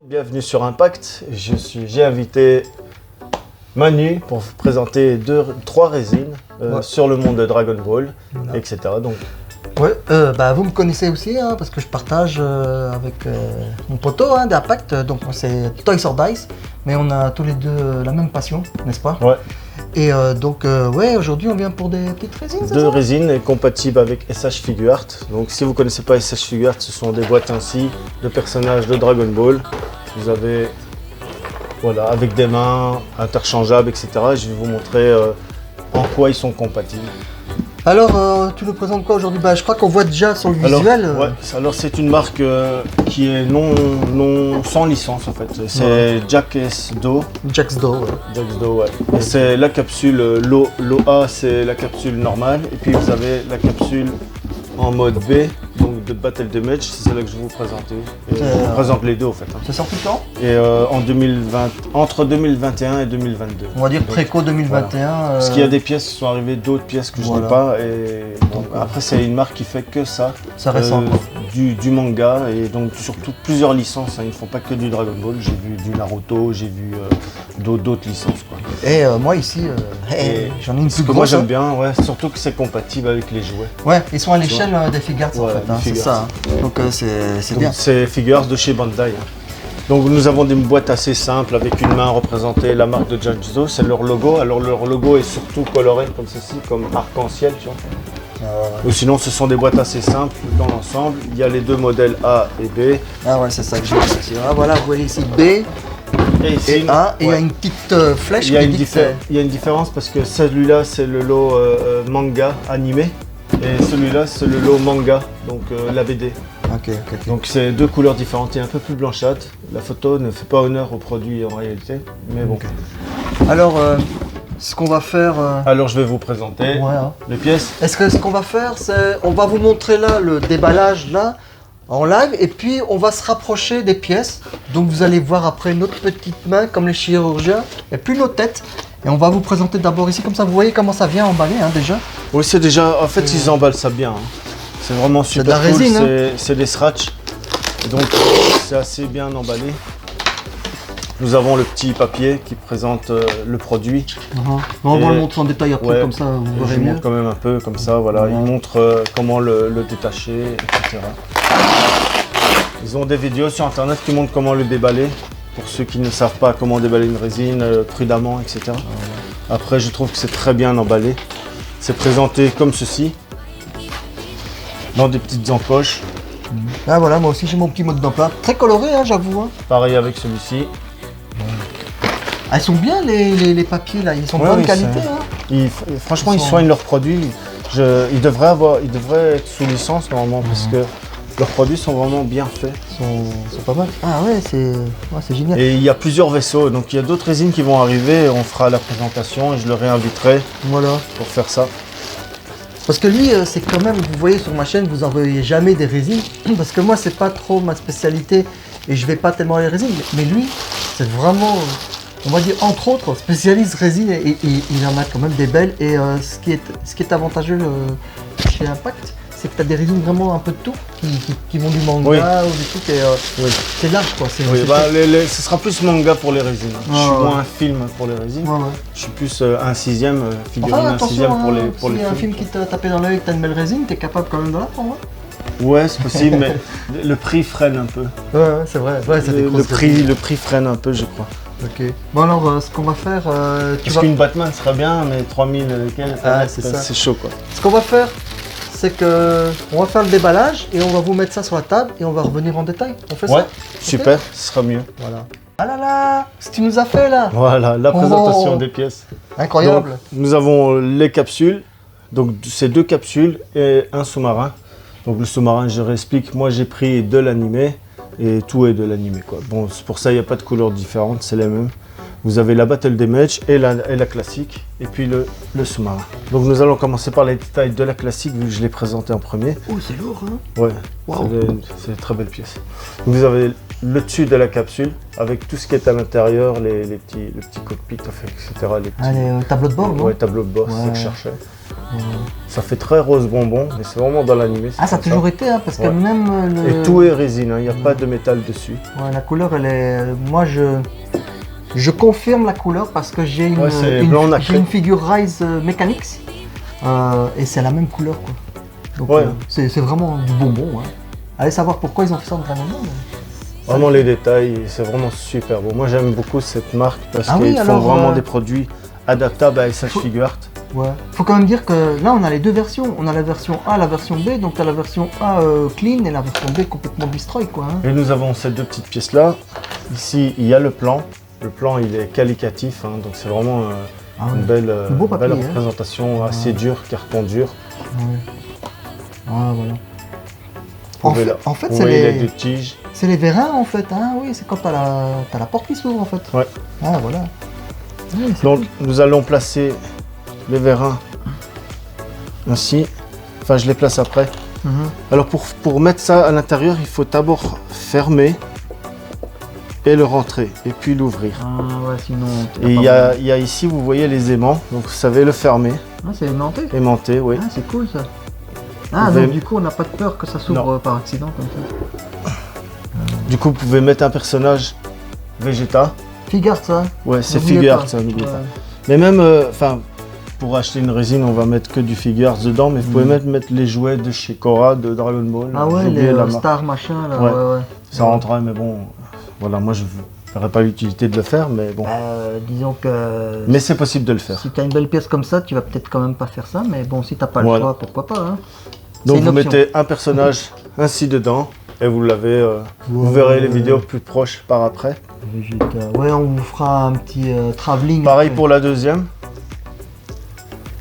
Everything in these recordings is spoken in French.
Bienvenue sur Impact. J'ai invité Manu pour vous présenter trois résines sur le monde de Dragon Ball, etc. Donc, ouais, vous me connaissez aussi parce que je partage avec mon poteau d'Impact. Donc c'est Toys or Dice, mais on a tous les deux la même passion, n'est-ce pas? ouais, Et aujourd'hui on vient pour des petites résines. deux résines compatibles avec SH Figuart. Donc si vous ne connaissez pas SH Figuart, ce sont des boîtes ainsi de personnages de Dragon Ball. Vous avez, voilà, avec des mains interchangeables, etc. Je vais vous montrer en quoi ils sont compatibles. Alors, tu nous présentes quoi aujourd'hui? Je crois qu'on voit déjà sur le visuel. Alors c'est une marque qui est sans licence en fait. C'est Jack's Do. Jack's Do, ouais. Jack's Do, ouais. Et c'est la capsule, l'OA c'est la capsule normale. Et puis vous avez la capsule en mode B, donc de Battle Damage, c'est celle que je vais vous présenter. Et je vous présente les deux en fait. C'est sorti quand? Et en 2020, entre 2021 et 2022. On va dire préco 2021. Voilà. Parce qu'il y a des pièces qui sont arrivées, d'autres pièces que je n'ai pas. Et donc, après c'est une marque qui fait que ça. Ça récent. Du manga et donc surtout plusieurs licences. Ils ne font pas que du Dragon Ball. J'ai vu du Naruto, j'ai vu d'autres licences. Quoi. Et moi ici, j'en ai une plus grosse. Moi j'aime bien, surtout que c'est compatible avec les jouets. Ouais, ils sont à l'échelle des Figuarts en fait, c'est ça. Donc c'est bien. C'est Figuarts de chez Bandai. Donc nous avons des boîtes assez simples avec une main représentée la marque de Jack's, c'est leur logo. Alors leur logo est surtout coloré comme ceci, comme arc-en-ciel, tu vois. Ou sinon ce sont des boîtes assez simples dans l'ensemble. Il y a les deux modèles A et B. Ah ouais, c'est ça que j'ai ici. Ah voilà, vous voyez ici B et A, et il y a une petite flèche. Il y a une différence parce que celui-là c'est le lot manga animé et celui-là c'est le lot manga, donc la BD. Okay. Donc c'est deux couleurs différentes et un peu plus blanchâtres. La photo ne fait pas honneur au produit en réalité, mais bon. Okay. Alors, ce qu'on va faire... Alors je vais vous présenter les pièces. Est-ce que ce qu'on va faire, c'est... On va vous montrer là le déballage là, en live, et puis on va se rapprocher des pièces. Donc vous allez voir après notre petite main, comme les chirurgiens, et puis nos têtes. Et on va vous présenter d'abord ici, comme ça vous voyez comment ça vient emballer déjà. Oui, c'est déjà... En fait, ils emballent ça bien. C'est vraiment super de la cool, résine, c'est des scratchs, donc c'est assez bien emballé. Nous avons le petit papier qui présente le produit. On va le montrer en détail après, comme ça vous verrez mieux. Je montre quand même un peu comme ça, voilà. Il montre comment le détacher, etc. Ils ont des vidéos sur internet qui montrent comment le déballer, pour ceux qui ne savent pas comment déballer une résine prudemment, etc. Après, je trouve que c'est très bien emballé. C'est présenté comme ceci. Dans des petites encoches. Ah voilà, moi aussi j'ai mon petit mode d'emploi. Très coloré, j'avoue. Pareil avec celui-ci. Ils sont bien les papiers là, ils sont de bonne qualité. Franchement, ils soignent leurs produits. Ils devraient être sous licence normalement parce que leurs produits sont vraiment bien faits. Ils sont pas mal. Ah ouais, c'est génial. Et il y a plusieurs vaisseaux, donc il y a d'autres résines qui vont arriver. On fera la présentation et je le réinviterai pour faire ça. Parce que lui, c'est quand même, vous voyez sur ma chaîne, vous n'envoyez jamais des résines. Parce que moi, c'est pas trop ma spécialité et je vais pas tellement les résines. Mais lui, c'est vraiment, on va dire, entre autres, spécialiste résine et il en a quand même des belles. Et ce qui est avantageux chez Impact, c'est que tu as des résines vraiment un peu de tout qui vont du manga ou du truc. C'est large quoi. Ce sera plus manga pour les résines. Je suis moins un film pour les résines. Je suis plus un sixième, figurine un sixième pour les films. Si y a un film qui t'a tapé dans l'œil et que tu as une belle résine, tu es capable quand même de la prendre. Ouais, c'est possible, mais le prix freine un peu. Ouais, c'est vrai. Le prix freine un peu, je crois. Ok. Bon alors, ce qu'on va faire... Parce qu'une Batman serait bien, mais 3000 c'est chaud quoi. Ce qu'on va faire, c'est que on va faire le déballage et on va vous mettre ça sur la table et on va revenir en détail. On fait ça? Super, ce sera mieux. Voilà. Ah là là, ce que tu nous as fait là. Voilà, la présentation des pièces. Incroyable. Donc, nous avons les capsules, donc c'est deux capsules et un sous-marin. Donc le sous-marin, je réexplique, moi j'ai pris de l'animé et tout est de l'animé quoi. Bon, c'est pour ça il n'y a pas de couleurs différentes, c'est les mêmes. Vous avez la Battle Damage et la classique, et puis le sous-marin. Donc nous allons commencer par les détails de la classique, vu que je l'ai présenté en premier. Oh, c'est lourd, hein? Ouais, Wow. c'est une très belle pièce. Vous avez le dessus de la capsule, avec tout ce qui est à l'intérieur, le petit cockpit, enfin, etc. Les petits, Allez, tableau de bord, non? ouais, tableau de bord, c'est ce que je Ouais. cherchais. Ça fait très rose bonbon, mais c'est vraiment dans l'animé. Ah, ça a toujours été, hein, parce que Ouais. même Et tout est résine, il n'y a pas de métal dessus. Ouais, la couleur, elle est... Moi, je confirme la couleur parce que j'ai Ouais, c'est blanc nacré. j'ai une figure Rise Mechanics et c'est la même couleur, quoi. Donc, Ouais. c'est vraiment du bonbon, hein. Allez savoir pourquoi ils ont fait ça en Dragon Ball. Mais... Vraiment les détails, c'est vraiment super beau. Moi j'aime beaucoup cette marque parce Ah qu'ils oui, font alors, vraiment des produits adaptables à SH faut- Figuart. Ouais. Faut quand même dire que là, on a les deux versions. On a la version A, la version B. Donc, tu as la version A clean et la version B complètement destroy, quoi. Hein. Et nous avons ces deux petites pièces là. Ici il y a le plan. Le plan il est qualitatif, hein, donc c'est vraiment Ah ouais. une belle, beau papier, belle hein. représentation, assez dure, carton dur. Ouais. Ah, voilà. Vous En pouvez fait, en fait, vous c'est voyez les... deux tiges. C'est les vérins en fait, hein, oui, c'est quand t'as la porte qui s'ouvre en fait. Ouais. Ah voilà. Oui, c'est Donc cool. nous allons placer les vérins ainsi. Enfin je les place après. Mhm. Alors pour mettre ça à l'intérieur, il faut d'abord fermer et le rentrer et puis l'ouvrir. Ah ouais, sinon. Et il y a ici, vous voyez les aimants, donc vous savez le fermer, Ah, c'est aimanté. aimanté, oui. Ah, c'est cool ça. Ah, Vous donc pouvez- du coup, on n'a pas de peur que ça s'ouvre par accident comme ça. Du coup, vous pouvez mettre un personnage Vegeta. Figure ça. Ouais, c'est N'oubliez figure, pas. ça, n'oubliez Ouais. pas. Mais même, enfin, pour acheter une résine, on va mettre que du figures dedans, mais vous pouvez mettre les jouets de chez Korra, de Dragon Ball. Ah J'ai ouais, oublié les la marque. stars machin là. Ouais. Ouais, ouais. Ça rentrerait, mais bon, voilà, moi je n'aurais pas l'utilité de le faire, mais bon. Disons que. Mais c'est possible de le faire. Si t'as une belle pièce comme ça, tu vas peut-être quand même pas faire ça, mais bon, si t'as pas Voilà. le choix, pourquoi pas. Hein. Donc C'est une vous option. mettez un personnage ainsi dedans, et vous l'avez, vous verrez les vidéos plus proches par après. Vegeta. Ouais, on vous fera un petit travelling. Pareil après. pour la deuxième.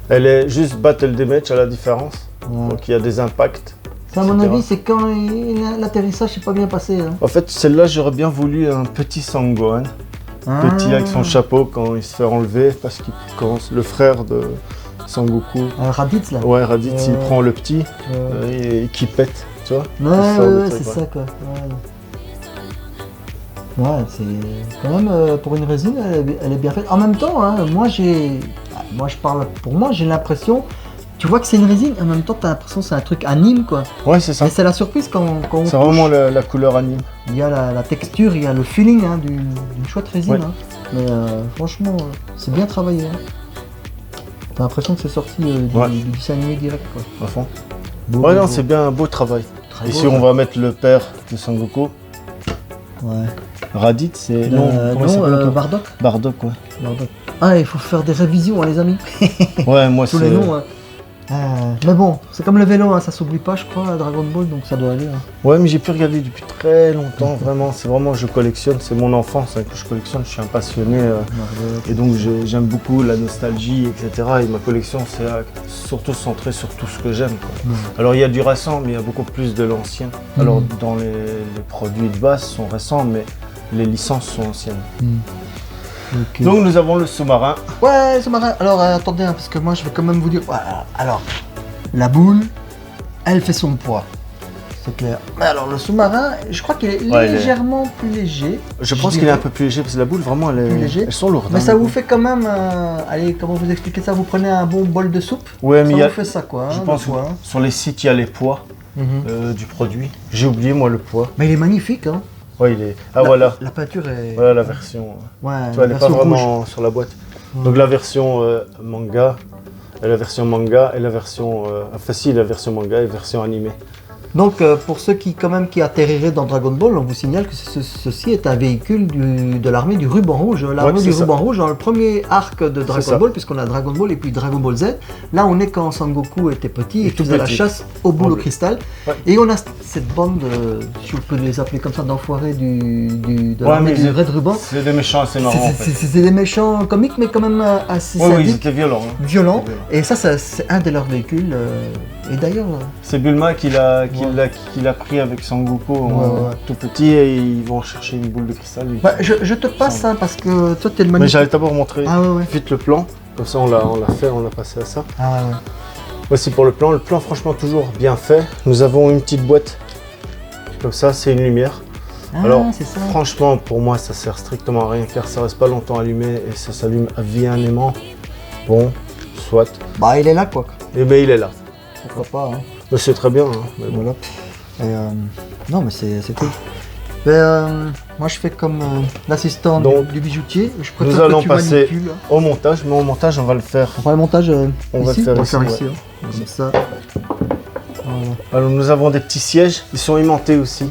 Elle est juste Battle Damage à la différence. Ouais. Donc il y a des impacts. Ça, à mon etc. avis, c'est quand l'atterrissage s'est pas bien passé. Hein. En fait, celle-là, j'aurais bien voulu un petit Sangohan. Petit avec son chapeau quand il se fait enlever parce qu'il commence le frère de Sangoku. Raditz là. Ouais, Raditz, il prend le petit Ouais, et qui pète, tu vois. ouais, il sort le ouais, truc, c'est ouais. ça quoi. Ouais, c'est quand même pour une résine, elle est bien faite. En même temps, hein, moi je parle pour moi, j'ai l'impression, tu vois que c'est une résine, en même temps, t'as l'impression que c'est un truc anime quoi. Ouais, c'est ça. Et c'est la surprise quand on C'est touche. vraiment la couleur anime. Il y a la texture, il y a le feeling hein, d'une chouette résine. Ouais. Hein. Mais franchement, c'est bien travaillé. Hein. T'as l'impression que c'est sorti du dessin animé direct. Quoi. À fond. Beau, Ouais, beau, non, beau. c'est bien un beau travail. Très Ici, beau, on ça. va mettre le père de Sangoku. Ouais. Raditz, c'est. Non, comment il s'appelle encore Bardock. Bardock, ouais. Bardock. Ah, il faut faire des révisions, hein, les amis. Ouais, moi, Tous c'est. les noms. Hein. Mais bon, c'est comme le vélo, hein, ça s'oublie pas, je crois, à Dragon Ball, donc ça doit aller. Hein. Ouais, mais j'ai pu regarder depuis très longtemps, vraiment. C'est vraiment, je collectionne, c'est mon enfance hein, que je collectionne. Je suis un passionné. Bardock. Et donc j'aime beaucoup la nostalgie, etc. Et ma collection, c'est surtout centrée sur tout ce que j'aime. Quoi. Alors il y a du récent, mais il y a beaucoup plus de l'ancien. Alors dans les produits de base sont récents, mais les licences sont anciennes. Ok. Donc nous avons le sous-marin. Ouais, sous-marin. Alors attendez, hein, parce que moi je vais quand même vous dire. Voilà. Alors, la boule, elle fait son poids. C'est clair. Mais alors le sous-marin, je crois qu'il est Ouais, légèrement plus léger. Je pense qu'il est un peu plus léger parce que la boule, vraiment, Plus léger. elles sont lourdes. Mais hein, ça les vous boules. fait quand même. Allez, comment vous expliquer ça? Vous prenez un bon bol de soupe. Ouais, mais Ça il y a, vous fait ça quoi. je hein, pense le poids, hein. que sur les sites, il y a les poids du produit. J'ai oublié, moi, le poids. Mais il est magnifique, hein. Ouais, il est. Ah, voilà. La peinture est. Voilà la version. Ouais, Tu vois, elle n'est pas version rouge. vraiment sur la boîte. Donc la version manga, et la version manga et la version. Enfin, si, la version manga et la version animée. Donc pour ceux qui atterriraient dans Dragon Ball, on vous signale que ceci est un véhicule de l'armée du ruban rouge. L'armée Ouais, du c'est ça. ruban rouge dans le premier arc de C'est Dragon ça. Ball, puisqu'on a Dragon Ball et puis Dragon Ball Z. Là on est quand Sangoku était petit et tout qu'il faisait la petit. chasse aux boules au Ouais. cristal. Ouais. Et on a cette bande, si on peut les appeler comme ça, d'enfoirés de Ouais, l'armée mais du Red Ruban. C'est des méchants assez marrants en fait. C'est des méchants comiques mais quand même assez Oui, oui, ils sadiques, étaient violents. hein. violents. Violents. Et ça c'est un de leurs véhicules. Et d'ailleurs... C'est Bulma qui l'a qu'il a pris avec Sangoku Ouais. tout petit et ils vont chercher une boule de cristal. Bah, je te passe ça parce que toi t'es le Mais magnifique. j'allais d'abord montrer Ah ouais. vite le plan, comme ça on l'a fait, on a passé à ça. Ah ouais. Voici pour le plan franchement toujours bien fait. Nous avons une petite boîte, comme ça c'est une lumière. Ah, Alors c'est ça. franchement pour moi ça sert strictement à rien car ça reste pas longtemps allumé et ça s'allume via un aimant. Bon, soit. Bah il est là quoi. Et ben il est là. Pourquoi pas hein. Mais c'est très bien. Hein, mais bon. Voilà. Et, non mais c'est cool. Mais, moi je fais comme l'assistant Donc, du bijoutier. Je nous préfère allons que tu passer manipules. au montage, mais au montage on va le faire. On fera le montage On va ici. le faire On va ici, faire ouais. ici. Hein. Comme ça. Voilà. Alors nous avons des petits sièges, ils sont aimantés aussi.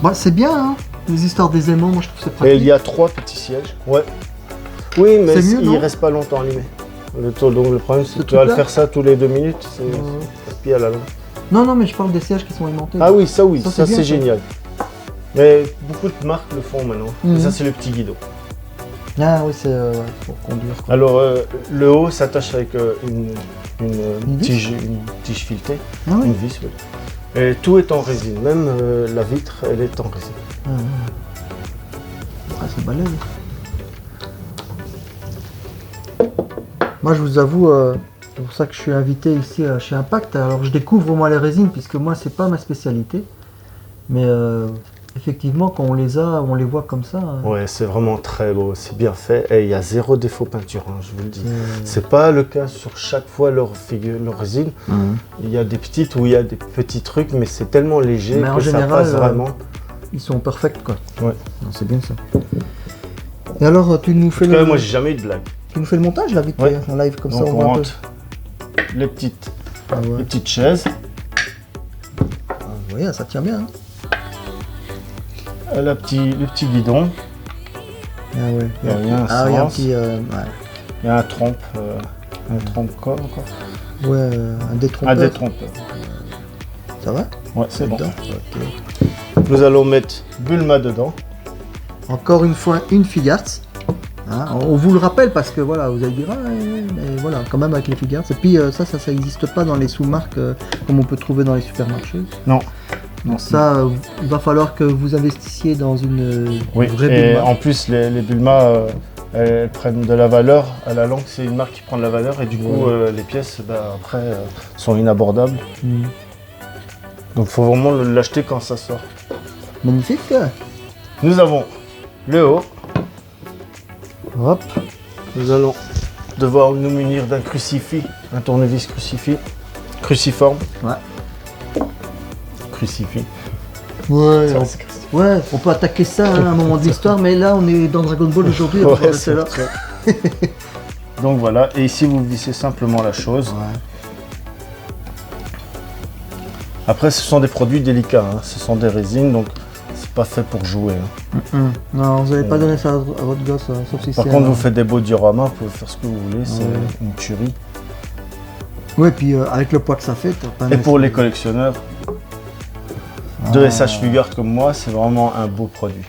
Bah, c'est bien hein. Les histoires des aimants, moi je trouve c'est Et pratique. il y a 3 petits sièges. Ouais. Oui, mais C'est mieux, il non reste pas longtemps allumé. Donc le problème c'est Ce que tu vas le truc-là faire ça tous les 2 minutes, c'est Ouais. casse-pied à la langue. Non mais je parle des sièges qui sont aimantés. Ah oui, Ça, c'est ça bien, c'est ça. génial. Mais beaucoup de marques le font maintenant. Mhm. Et ça c'est le petit guidon. Ah oui, c'est pour conduire. Quoi. Alors le haut s'attache avec une vis tige filetée, Ah oui. une vis. Oui. Et tout est en résine, même la vitre elle est en résine. Ah, c'est balèze. Moi, je vous avoue, c'est pour ça que je suis invité ici chez Impact. Alors, je découvre moi les résines, puisque moi, c'est pas ma spécialité. Mais effectivement, quand on les a, on les voit comme ça. Ouais, c'est vraiment très beau, c'est bien fait et il y a 0 défaut peinture, hein, je vous le dis. c'est- C'est pas le cas sur chaque fois leur résine. Il y a des petites où il y a des petits trucs, mais c'est tellement léger Mais en que ça général, passe vraiment. Ils sont perfects, quoi. Ouais. Non, c'est bien ça. Et alors, tu nous En fais tout cas, moi j'ai jamais eu de blague. tu nous fais le montage là, vite, Ouais. en live comme ça, Donc on on voit un peu. rentre les petites Ah ouais. chaises, Ah, vous voyez, ça tient bien. Hein. le petit guidon, Ah ouais. Il y a rien, Ah oui, un sens. petit, il y a un trompe quoi encore. ouais, un détrompeur. Un détrompeur. Ça va? Ouais, c'est bon. Dedans Ok. Nous allons mettre Bulma dedans. Encore une fois, une Figarts. Hein, on vous le rappelle parce que voilà, vous allez dire, ah, mais voilà, quand même avec les Figarts. Et puis ça n'existe pas dans les sous-marques comme on peut trouver dans les supermarchés. Non. Donc ça, il va falloir que vous investissiez dans une Oui, vraie et Bulma. en plus les Bulma elles prennent de la valeur à la longue, c'est une marque qui prend de la valeur et du coup les pièces après sont inabordables. Mm. Donc il faut vraiment l'acheter quand ça sort. Magnifique. Nous avons le haut, Hop. nous allons devoir nous munir d'un crucifix, un tournevis cruciforme. Ouais. Crucifix. Ouais, Ça, on, c'est crucifix. ouais, on peut attaquer ça hein, à un moment de l'histoire, mais là on est dans Dragon Ball aujourd'hui. on va Ouais, rester c'est là. vrai. Donc voilà, et ici vous vissez simplement la chose. Ouais. Après ce sont des produits délicats, hein. Ce sont des résines, donc c'est pas fait pour jouer. Hein. Non, vous n'allez pas donner ça à votre gosse, sauf si Par c'est contre, un- vous faites des beaux dioramas, vous pouvez faire ce que vous voulez, c'est Ouais. une tuerie. Ouais, puis avec le poids que ça fait, t'as pas Et pour un- les collectionneurs de SH Figure comme moi, c'est vraiment un beau produit.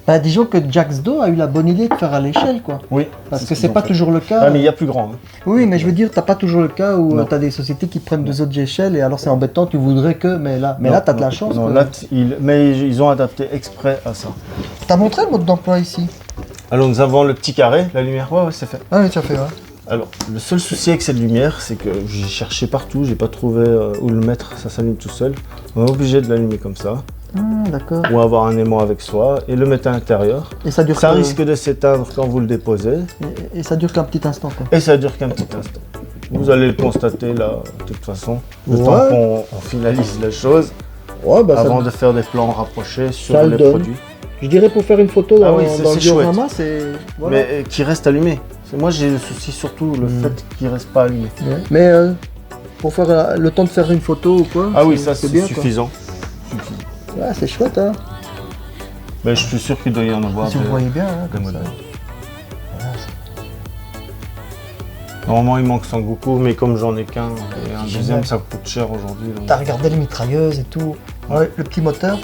Bah, disons que Jaxdo a eu la bonne idée de faire à l'échelle, quoi. Oui, Parce c'est que ce c'est qu'ils pas ont fait. toujours le cas. Ah, mais il y a plus grand. Hein. Oui, mais je veux dire, t'as pas toujours le cas où Non. t'as des sociétés qui prennent deux autres échelles et alors c'est embêtant, tu voudrais que, mais là Non, t'as de non, la chance. non, quoi. là, mais ils ont adapté exprès à ça. T'as montré le mode d'emploi ici? Alors nous avons le petit carré, la lumière, ouais, c'est fait. Ah oui, tu as fait, ouais. Alors, le seul souci avec cette lumière, c'est que j'ai cherché partout, j'ai pas trouvé où le mettre, ça s'allume tout seul. On est obligé de l'allumer comme ça, Ah, d'accord. ou avoir un aimant avec soi, et le mettre à l'intérieur. Et ça dure Ça que- risque de s'éteindre quand vous le déposez, et ça dure qu'un petit instant, quoi. et ça dure qu'un petit instant. Vous allez le constater là, de toute façon, le Ouais. temps qu'on finalise la chose, Ouais, bah avant de faire des plans rapprochés sur ça le les donne. produits. Je dirais pour faire une photo Ah dans, oui, dans le c'est diorama, c'est. Voilà. Mais qui reste allumé. Moi j'ai le souci surtout le fait qu'il reste pas allumé. Ouais. Mais pour faire le temps de faire une photo ou quoi. Ah oui, ça c'est bien, suffisant. quoi. Ouais, c'est chouette, hein. Mais je suis sûr qu'il doit y en avoir Si vous voyez bien, hein, comme ça. modèles. Normalement il manque Sangoku, mais comme j'en ai qu'un, et un deuxième Génial. ça coûte cher aujourd'hui. donc- T'as regardé les mitrailleuses et tout. Ouais, le petit moteur.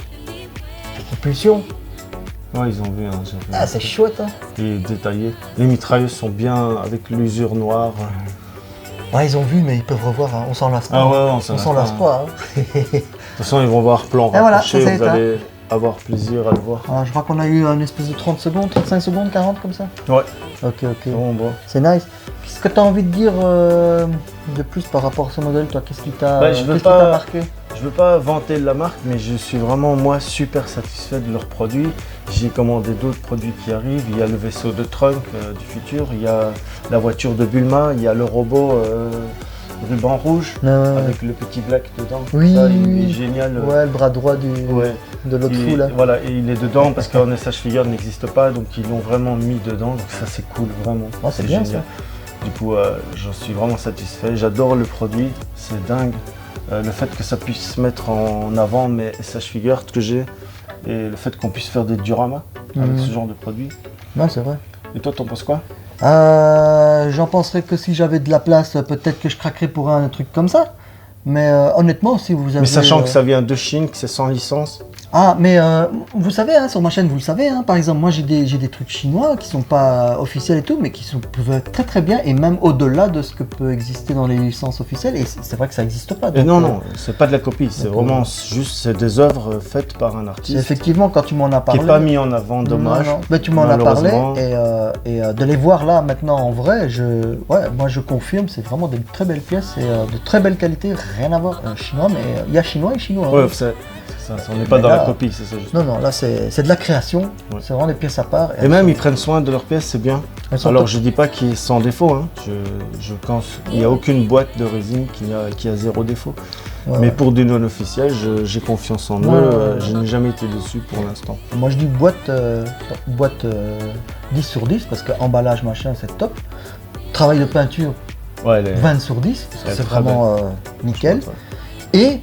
Propulsion. Ouais, ils ont vu, hein, j'ai vu. Ah, c'est chouette, hein. Il est détaillé. Les mitrailleuses sont bien avec l'usure noire. Ouais, ils ont vu, mais ils peuvent revoir, hein. On s'en lasse pas. Ah ouais, On s'en lasse pas. Hein. De toute façon, ils vont voir plan Et voilà, rapproché, ça, vous c'est allez avoir plaisir à le voir. Alors, je crois qu'on a eu une espèce de 30 secondes, 35 secondes, 40 comme ça. Ouais, Ok. bon. C'est nice. Qu'est-ce que tu as envie de dire de plus par rapport à ce modèle, toi? Qu'est-ce qui t'a marqué? Je veux pas vanter la marque, mais je suis vraiment, moi, super satisfait de leurs produits. J'ai commandé d'autres produits qui arrivent. Il y a le vaisseau de Trunk du futur, il y a la voiture de Bulma, il y a le robot ruban rouge avec le petit black dedans. Oui, ça, il est génial. Ouais, le bras droit de l'autre fou là. Voilà, et il est dedans parce qu'en SH Figure n'existe pas, donc ils l'ont vraiment mis dedans. Donc ça, c'est cool, vraiment. Oh, c'est bien génial. ça. Du coup, j'en suis vraiment satisfait. J'adore le produit, c'est dingue. Le fait que ça puisse mettre en avant mes SH Figures que j'ai et le fait qu'on puisse faire des dioramas avec ce genre de produit. Non, c'est vrai. Et toi, t'en penses quoi? J'en penserais que si j'avais de la place, peut-être que je craquerais pour un truc comme ça. Mais honnêtement, si vous avez... Mais sachant que ça vient de Chine, que c'est sans licence. Ah, mais vous savez, hein, sur ma chaîne, vous le savez, hein, par exemple, moi j'ai des trucs chinois qui sont pas officiels et tout, mais qui peuvent être très très bien et même au-delà de ce que peut exister dans les licences officielles. Et c'est vrai que ça n'existe pas. Donc, non, c'est pas de la copie, c'est vraiment juste c'est des œuvres faites par un artiste. Effectivement, quand tu m'en as parlé. Qui n'est pas mis en avant, dommage. Non. Mais tu m'en as parlé et de les voir là maintenant en vrai, moi je confirme, c'est vraiment de très belles pièces et de très belle qualité, rien à voir. Chinois, mais il y a chinois et chinois. Ouais, hein. On n'est pas dans la copie, c'est ça juste. Non, là c'est de la création, c'est vraiment des pièces à part. Et même ils prennent soin de leurs pièces, c'est bien. Alors je dis pas qu'il est sans défaut, hein. Je pense qu'il n'y a aucune boîte de résine qui a zéro défaut. Mais pour du non officiel, j'ai confiance en eux, je n'ai jamais été dessus pour l'instant. Moi je dis boîte 10 sur 10 parce que emballage machin c'est top. Travail de peinture 20 sur 10, c'est vraiment nickel. Et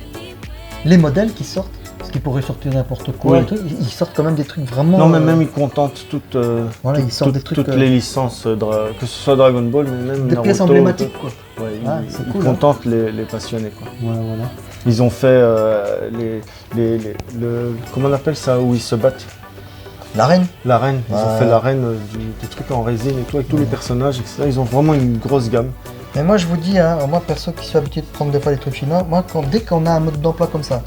les modèles qui sortent, parce qu'ils pourraient sortir n'importe quoi, ils sortent quand même des trucs vraiment... Non, mais même ils contentent toutes les licences, que ce soit Dragon Ball, mais même des Naruto, pièces emblématiques quoi. Ouais, ils cool, contentent les passionnés quoi. Voilà. Ils ont fait comment on appelle ça, où ils se battent? L'arène. L'arène, ils ont fait l'arène des trucs en résine et tout, avec tous les personnages, etc. Ils ont vraiment une grosse gamme. Mais moi je vous dis, hein, moi perso qui suis habitué de prendre des fois les trucs chinois, moi dès qu'on a un mode d'emploi comme ça,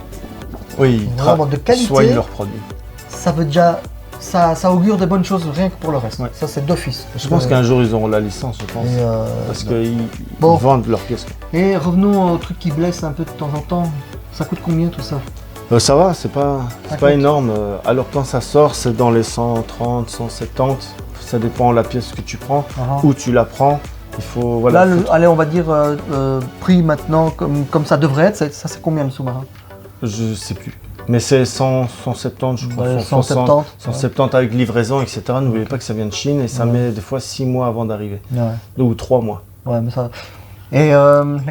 vraiment de qualité, soignent leurs produits. Ça veut déjà, ça augure des bonnes choses rien que pour le reste. Ça c'est d'office. Je pense qu'un jour ils auront la licence, je pense, parce qu'ils vendent leurs pièces. Et revenons au truc qui blesse un peu de temps en temps. Ça coûte combien tout ça? Ça va, c'est pas énorme. Alors quand ça sort, c'est dans les 130, 170. Ça dépend de la pièce que tu prends, où tu la prends. Il faut, voilà, là, allez, on va dire prix maintenant comme ça devrait être. Ça c'est combien le sous-marin? Je sais plus. Mais c'est 170, je crois. 170 avec livraison, etc. N'oubliez pas que ça vient de Chine et ça met des fois 6 mois avant d'arriver. 2 ou 3 mois. Ouais, mais ça... Et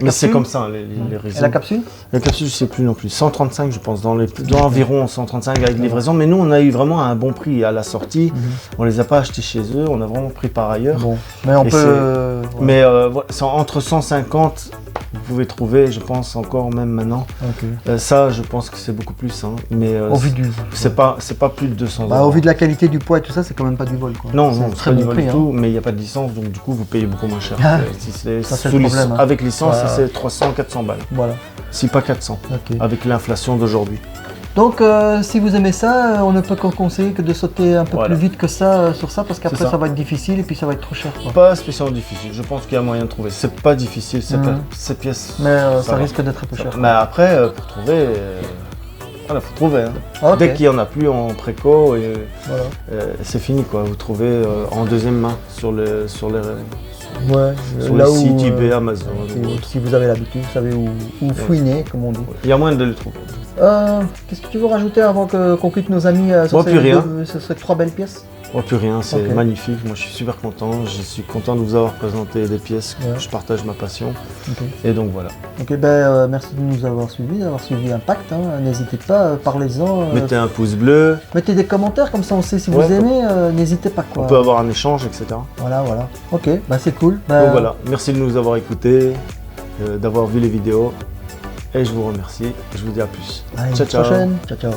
mais c'est comme ça, les résines. Et la capsule? La capsule, je sais plus non plus. 135, je pense, dans environ 135 avec livraison. Mais nous, on a eu vraiment un bon prix à la sortie. On les a pas achetés chez eux, on a vraiment pris par ailleurs. Bon. Mais on peut... Mais entre 150, vous pouvez trouver, je pense, encore même maintenant. Ça, je pense que c'est beaucoup plus. Hein. Mais au vu du... c'est pas plus de 200 €. Au vu de la qualité du poids et tout ça, c'est quand même pas du vol. Quoi. Non, c'est très bon prix, du tout, mais il n'y a pas de licence, donc du coup, vous payez beaucoup moins cher. Si c'est sous licence. Avec licence, c'est 300-400 balles. Voilà. Si pas 400, avec l'inflation d'aujourd'hui. Donc, si vous aimez ça, on ne peut qu'en conseiller que de sauter un peu plus vite que ça sur ça, parce qu'après ça va être difficile et puis ça va être trop cher. Quoi. Pas spécialement difficile, je pense qu'il y a moyen de trouver. C'est pas difficile, cette pièce. Mais ça risque d'être un peu cher. Mais après, pour trouver, voilà, faut trouver. Hein. Dès qu'il n'y en a plus en préco, c'est fini quoi. Vous trouvez en deuxième main sur les sites eBay, Amazon. Si vous avez l'habitude, vous savez où fouiner, comme on dit. Il y a moyen de les trouver. Qu'est-ce que tu veux rajouter avant qu'on quitte nos amis sur ces 3 belles pièces? Plus rien, c'est magnifique. Moi, je suis super content. Je suis content de vous avoir présenté des pièces que je partage ma passion. Et donc voilà. Merci de nous avoir suivis, d'avoir suivi Impact. Hein. N'hésitez pas, parlez-en. Mettez un pouce bleu. Mettez des commentaires, comme ça on sait si vous aimez. N'hésitez pas quoi. On peut avoir un échange, etc. Voilà. Ok, c'est cool. Donc voilà, merci de nous avoir écoutés, d'avoir vu les vidéos. Et je vous remercie. Je vous dis à plus. Allez, ciao.